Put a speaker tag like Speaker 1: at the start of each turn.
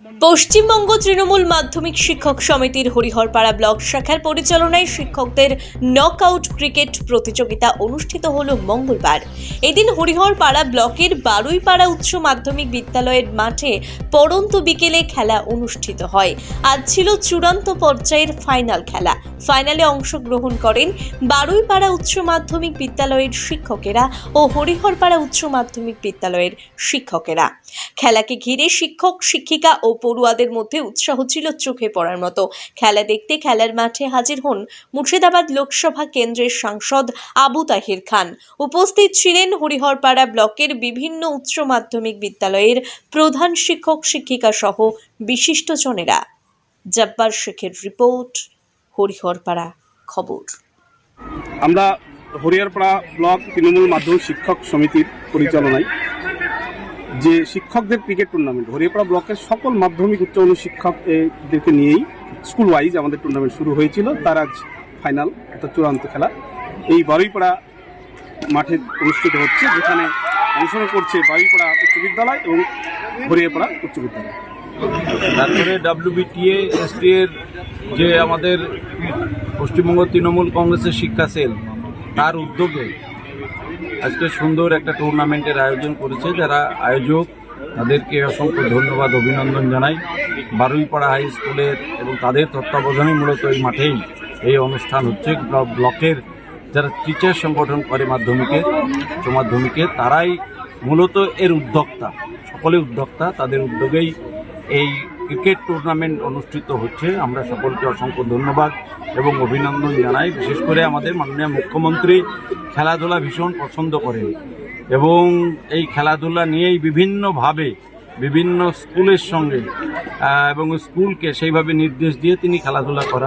Speaker 1: পশ্চিমবঙ্গ তৃণমূল মাধ্যমিক শিক্ষক সমিতির হরিহরপাড়া ব্লক শাখার পরিচালনায় শিক্ষকদের নকআউট ক্রিকেট প্রতিযোগিতা অনুষ্ঠিত হল মঙ্গলবার। এদিন হরিহরপাড়া ব্লকের বারুইপাড়া উচ্চ মাধ্যমিক বিদ্যালয়ের মাঠে পড়ন্ত বিকেলে খেলা অনুষ্ঠিত হয়। আজ ছিল চূড়ান্ত পর্যায়ের ফাইনাল খেলা। ফাইনালে অংশগ্রহণ করেন বারুইপাড়া উচ্চ মাধ্যমিক বিদ্যালয়ের শিক্ষকেরা ও হরিহরপাড়া উচ্চ মাধ্যমিক বিদ্যালয়ের শিক্ষকেরা। খেলাকে ঘিরে শিক্ষক, শিক্ষিকা ও পড়ুয়াদের মধ্যে উৎসাহ ছিল চোখে পড়ার মতো। খেলা দেখতে খেলার মাঠে হাজির হন মুর্শিদাবাদ লোকসভা কেন্দ্রের সাংসদ আবু তাহির খান। উপস্থিত ছিলেন হরিহরপাড়া ব্লকের বিভিন্ন উচ্চ মাধ্যমিক বিদ্যালয়ের প্রধান শিক্ষক, শিক্ষিকা সহ বিশিষ্টজনেরা। জব্বার শেখের রিপোর্ট, হরিহরপাড়া খবর।
Speaker 2: আমরা হরিহরপাড়া ব্লক তৃণমূল মাধ্যমিক শিক্ষক সমিতির পরিচালনায় যে শিক্ষকদের ক্রিকেট টুর্নামেন্ট, হরিহরপাড়া ব্লকের সকল মাধ্যমিক উচ্চ মাধ্যমিক শিক্ষকদেরকে নিয়েই স্কুল ওয়াইজ আমাদের টুর্নামেন্ট শুরু হয়েছিল। তার আজ ফাইনাল অর্থাৎ চূড়ান্ত খেলা এই বারুইপাড়া মাঠে অনুষ্ঠিত হচ্ছে, যেখানে অংশগ্রহণ করছে বারুইপাড়া উচ্চ বিদ্যালয় এবং হরিহরপাড়া উচ্চ বিদ্যালয়।
Speaker 3: তারপরে WBTA ST এর যে আমাদের পশ্চিমবঙ্গ তৃণমূল কংগ্রেসের শিক্ষা সেল, তার উদ্যোগে আজকে সুন্দর একটা টুর্নামেন্টের আয়োজন করেছে। যারা আয়োজক তাদেরকে অসংখ্য ধন্যবাদ, অভিনন্দন জানাই। বারুইপাড়া হাই স্কুলের এবং তাদের তত্ত্বাবধানে মূলত এই মাঠেই এই অনুষ্ঠান হচ্ছে। ব্লকের যারা টিচার সংগঠন করে উচ্চ মাধ্যমিকের, তারাই মূলত এর উদ্যোক্তা, সকলে উদ্যোক্তা। তাদের উদ্যোগেই এই ক্রিকেট টুর্নামেন্ট অনুষ্ঠিত হচ্ছে। আমরা সকলকে অসংখ্য ধন্যবাদ এবং অভিনন্দন জানাই। বিশেষ করে আমাদের মাননীয় মুখ্যমন্ত্রী খেলাধুলা ভীষণ পছন্দ করেন এবং এই খেলাধুলা নিয়েই বিভিন্নভাবে বিভিন্ন স্কুলের সঙ্গে এবং স্কুলকে সেইভাবে নির্দেশ দিয়ে তিনি খেলাধুলা করান।